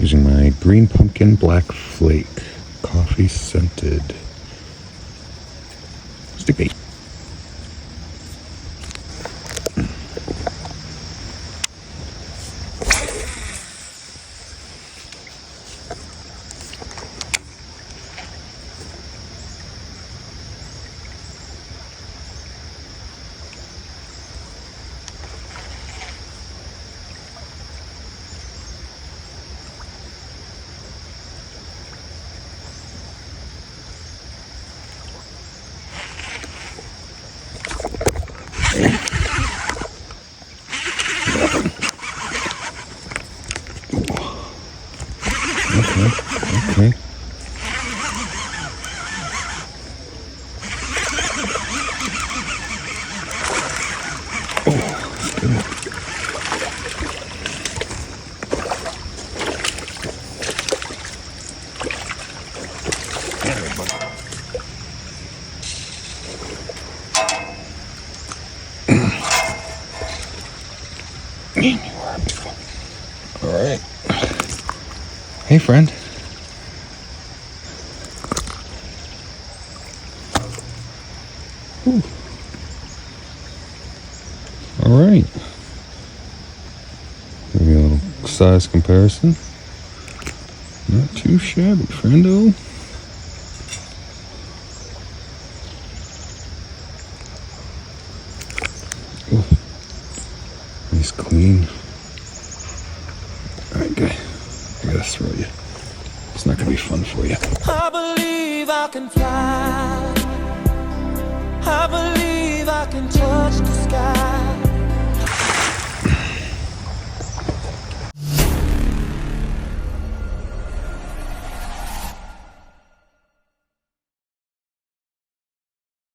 using my green pumpkin black flake coffee scented stick bait. Okay. All right. Hey, friend. Ooh. All right. Give me a little size comparison. Not too shabby, friendo. Ooh. Nice clean. All right, guy. I gotta throw you. It's not gonna be fun for you. I believe I can fly. I believe I can touch.